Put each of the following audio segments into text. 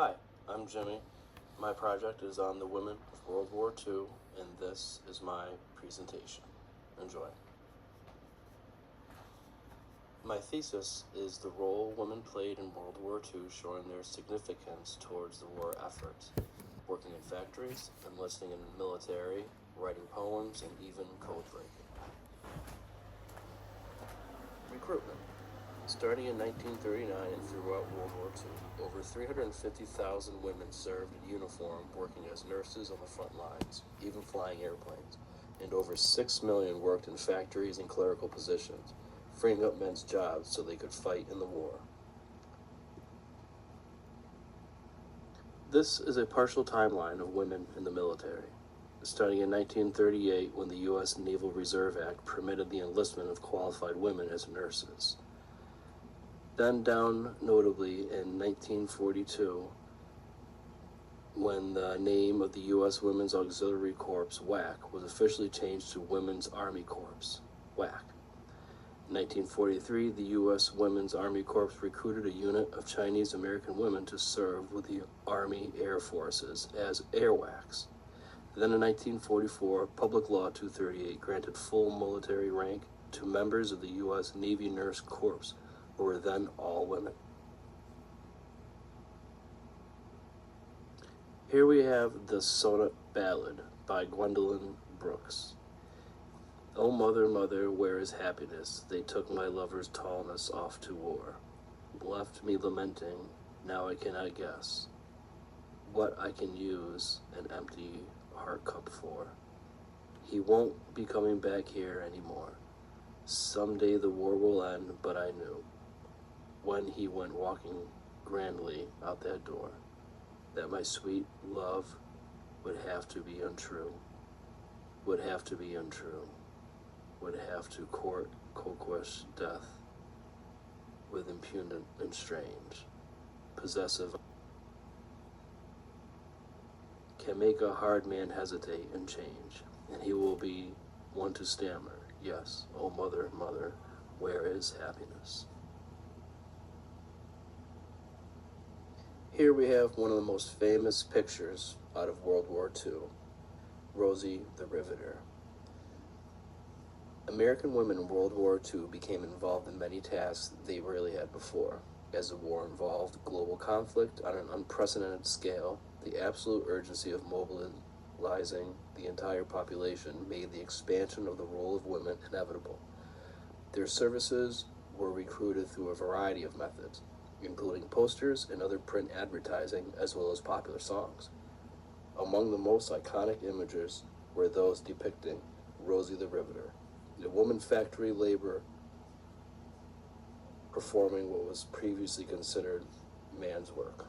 Hi, I'm Jimmy. My project is on the women of World War II, and this is my presentation. Enjoy. My thesis is the role women played in World War II, showing their significance towards the war effort, working in factories, enlisting in the military, writing poems, and even code breaking. Recruitment. Starting in 1939 and throughout World War II, over 350,000 women served in uniform, working as nurses on the front lines, even flying airplanes, and over 6 million worked in factories and clerical positions, freeing up men's jobs so they could fight in the war. This is a partial timeline of women in the military. Starting in 1938, when the U.S. Naval Reserve Act permitted the enlistment of qualified women as nurses. Then down notably in 1942, when the name of the U.S. Women's Auxiliary Corps, WAC, was officially changed to Women's Army Corps, WAC. In 1943, the U.S. Women's Army Corps recruited a unit of Chinese American women to serve with the Army Air Forces as AirWACs. Then in 1944, Public Law 238 granted full military rank to members of the U.S. Navy Nurse Corps, who were then all women. Here we have the Sonnet Ballad by Gwendolyn Brooks. Oh, mother, mother, where is happiness? They took my lover's tallness off to war. Left me lamenting, now I cannot guess what I can use an empty heart cup for. He won't be coming back here anymore. Someday the war will end, but I knew when he went walking grandly out that door that my sweet love would have to be untrue, would have to be untrue, would have to court conquest death with impudent and strange, possessive, can make a hard man hesitate and change, and he will be one to stammer, yes, oh mother, mother, where is happiness? Here we have one of the most famous pictures out of World War II, Rosie the Riveter. American women in World War II became involved in many tasks they rarely had before. As the war involved global conflict on an unprecedented scale, the absolute urgency of mobilizing the entire population made the expansion of the role of women inevitable. Their services were recruited through a variety of methods, including posters and other print advertising, as well as popular songs. Among the most iconic images were those depicting Rosie the Riveter, a woman factory labor performing what was previously considered man's work.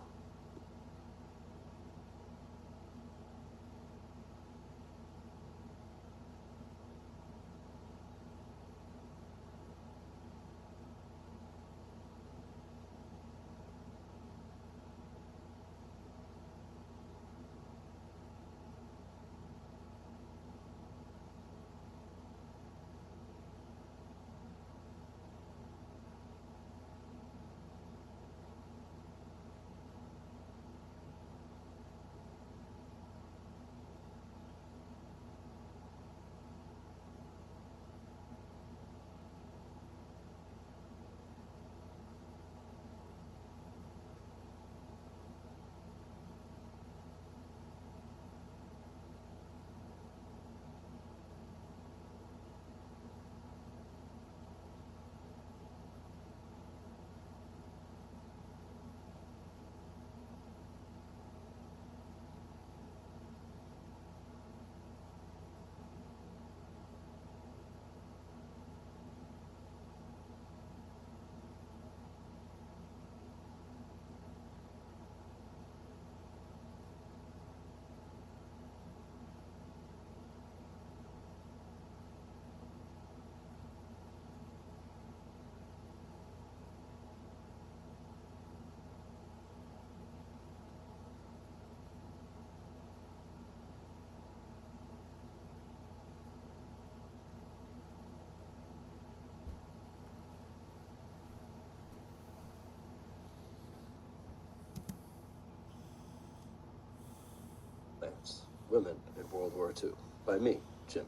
Women in World War II by me, Jimmy.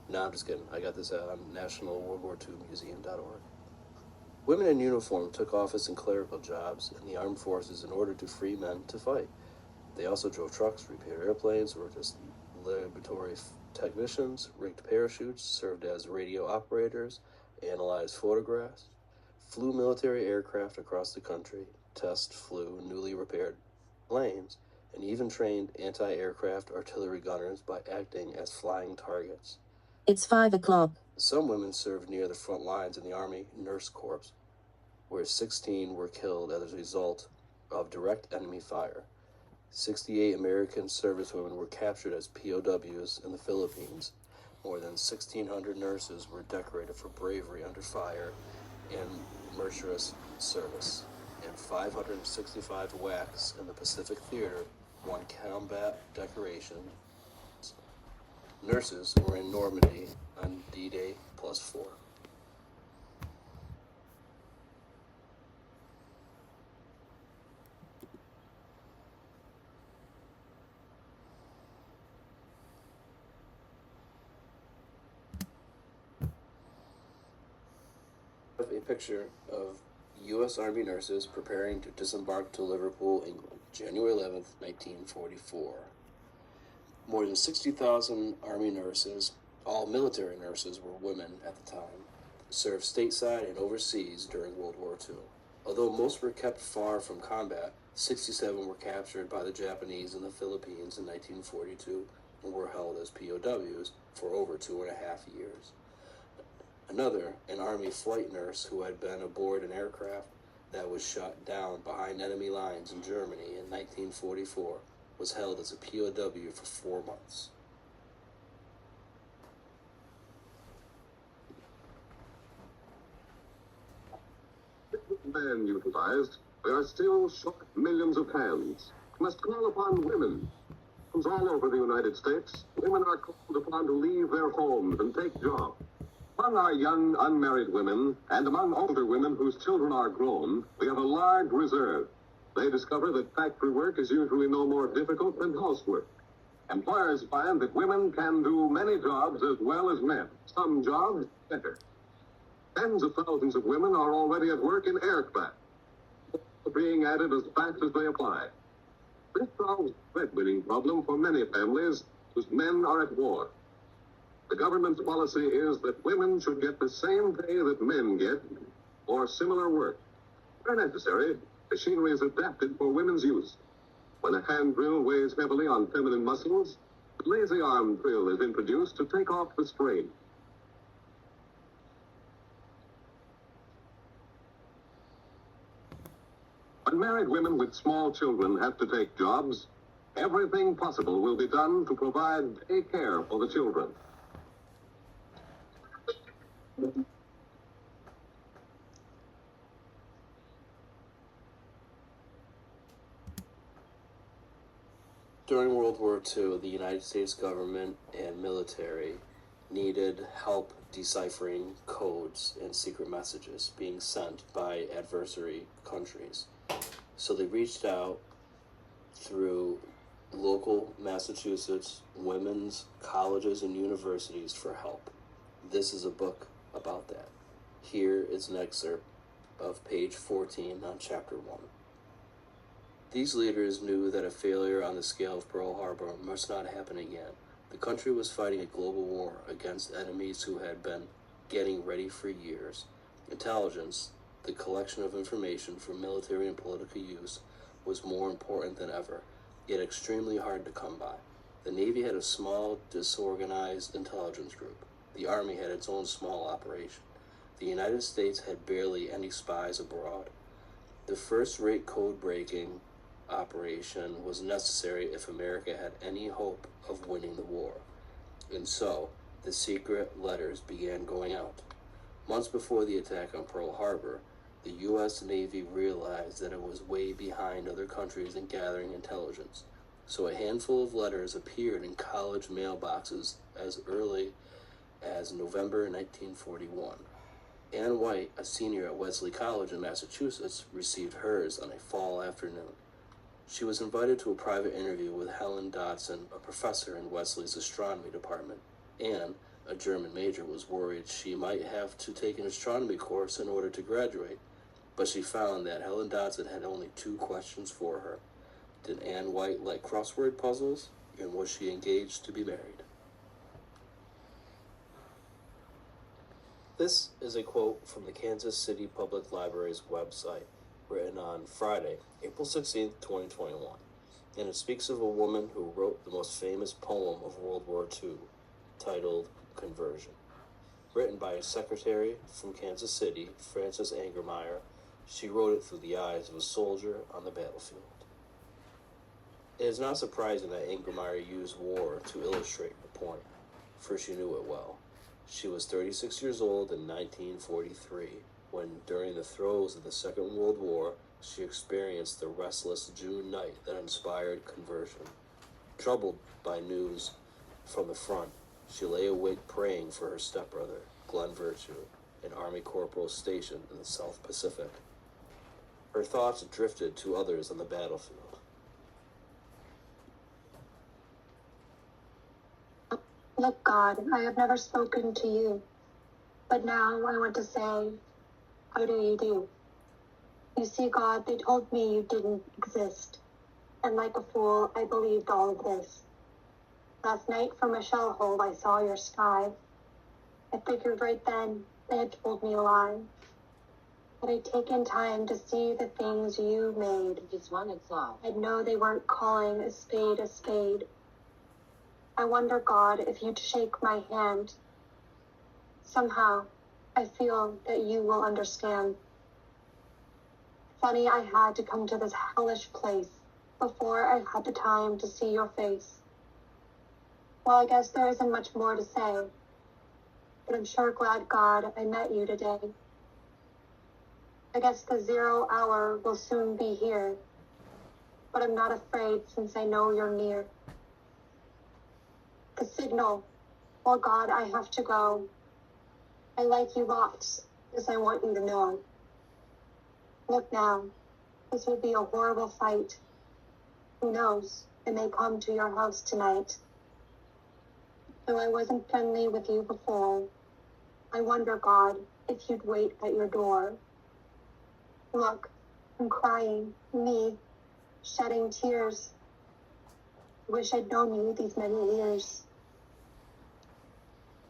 No, I'm just kidding. I got this on nationalworldwar2museum.org. Women in uniform took office in clerical jobs in the armed forces in order to free men to fight. They also drove trucks, repaired airplanes, worked as laboratory technicians, rigged parachutes, served as radio operators, analyzed photographs, flew military aircraft across the country, flew newly repaired planes, and even trained anti-aircraft artillery gunners by acting as flying targets. It's 5 o'clock. Some women served near the front lines in the Army Nurse Corps, where 16 were killed as a result of direct enemy fire. 68 American servicewomen were captured as POWs in the Philippines. More than 1,600 nurses were decorated for bravery under fire and murderous service, and 565 WACs in the Pacific Theater won combat decorations. Nurses were in Normandy on D-Day +4. A picture of U.S. Army nurses preparing to disembark to Liverpool, England, January 11th, 1944. More than 60,000 Army nurses, all military nurses, were women at the time, served stateside and overseas during World War II. Although most were kept far from combat, 67 were captured by the Japanese in the Philippines in 1942 and were held as POWs for over 2.5 years. Another, an Army flight nurse who had been aboard an aircraft that was shot down behind enemy lines in Germany in 1944, was held as a POW for 4 months. Men utilized, we are still short millions of hands. We must call upon women. All over the United States, women are called upon to leave their homes and take jobs. Among our young unmarried women, and among older women whose children are grown, we have a large reserve. They discover that factory work is usually no more difficult than housework. Employers find that women can do many jobs as well as men, some jobs better. Tens of thousands of women are already at work in aircraft, being added as fast as they apply. This solves the breadwinning problem for many families whose men are at war. The government's policy is that women should get the same pay that men get for similar work. Where necessary, machinery is adapted for women's use. When a hand drill weighs heavily on feminine muscles, the lazy arm drill is introduced to take off the strain. When married women with small children have to take jobs, everything possible will be done to provide day care for the children. During World War II, the United States government and military needed help deciphering codes and secret messages being sent by adversary countries. So they reached out through local Massachusetts women's colleges and universities for help. This is a book about that. Here is an excerpt of page 14 on chapter 1. These leaders knew that a failure on the scale of Pearl Harbor must not happen again. The country was fighting a global war against enemies who had been getting ready for years. Intelligence, the collection of information for military and political use, was more important than ever, yet extremely hard to come by. The Navy had a small, disorganized intelligence group. The Army had its own small operation. The United States had barely any spies abroad. The first-rate code-breaking operation was necessary if America had any hope of winning the war. And so, the secret letters began going out. Months before the attack on Pearl Harbor, the U.S. Navy realized that it was way behind other countries in gathering intelligence. So a handful of letters appeared in college mailboxes as early as November 1941. Ann White, a senior at Wellesley College in Massachusetts, received hers on a fall afternoon. She was invited to a private interview with Helen Dodson, a professor in Wesley's astronomy department. Anne, a German major, was worried she might have to take an astronomy course in order to graduate, but she found that Helen Dodson had only 2 questions for her. Did Anne White like crossword puzzles, and was she engaged to be married? This is a quote from the Kansas City Public Library's website, written on Friday, April 16, 2021, and it speaks of a woman who wrote the most famous poem of World War II, titled Conversion. Written by a secretary from Kansas City, Frances Angermeyer, she wrote it through the eyes of a soldier on the battlefield. It is not surprising that Angermeyer used war to illustrate her point, for she knew it well. She was 36 years old in 1943, when, during the throes of the Second World War, she experienced the restless June night that inspired Conversion. Troubled by news from the front, she lay awake praying for her stepbrother, Glenn Virtue, an Army corporal stationed in the South Pacific. Her thoughts drifted to others on the battlefield. Look, God, I have never spoken to you, but now I want to say, how do you do? You see, God, they told me you didn't exist, and like a fool, I believed all of this. Last night from a shell hole, I saw your sky. I figured right then they had told me a lie. But I'd taken time to see the things you made. Just one and saw. I'd know they weren't calling a spade a spade. I wonder, God, if you'd shake my hand. Somehow, I feel that you will understand. Funny I had to come to this hellish place before I had the time to see your face. Well, I guess there isn't much more to say, but I'm sure glad, God, I met you today. I guess the 0 hour will soon be here, but I'm not afraid since I know you're near. The signal. Well, God, I have to go. I like you lots, as I want you to know. Look now, this will be a horrible fight. Who knows, I may come to your house tonight. Though I wasn't friendly with you before, I wonder, God, if you'd wait at your door. Look, I'm crying, me, shedding tears. I wish I'd known you these many years.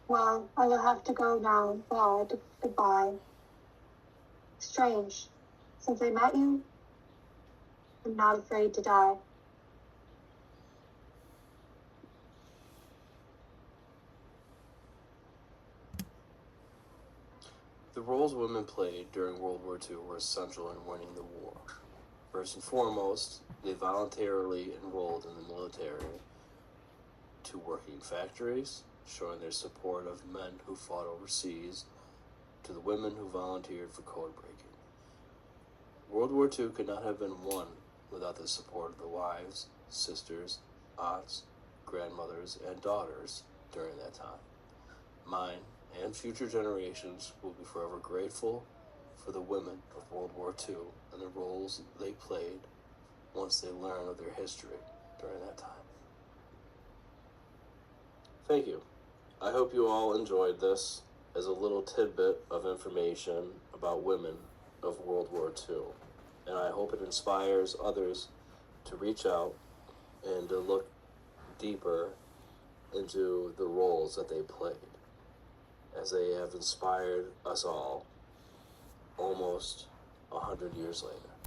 Well, I will have to go now, God, goodbye. Strange, since I met you, I'm not afraid to die. The roles women played during World War II were essential in winning the war. First and foremost, they voluntarily enrolled in the military to work in factories, showing their support of men who fought overseas, to the women who volunteered for code breaking. World War II could not have been won without the support of the wives, sisters, aunts, grandmothers, and daughters during that time. Mine and future generations will be forever grateful for the women of World War II and the roles they played once they learn of their history during that time. Thank you. I hope you all enjoyed this as a little tidbit of information about women of World War II. And I hope it inspires others to reach out and to look deeper into the roles that they played, as they have inspired us all almost 100 years later.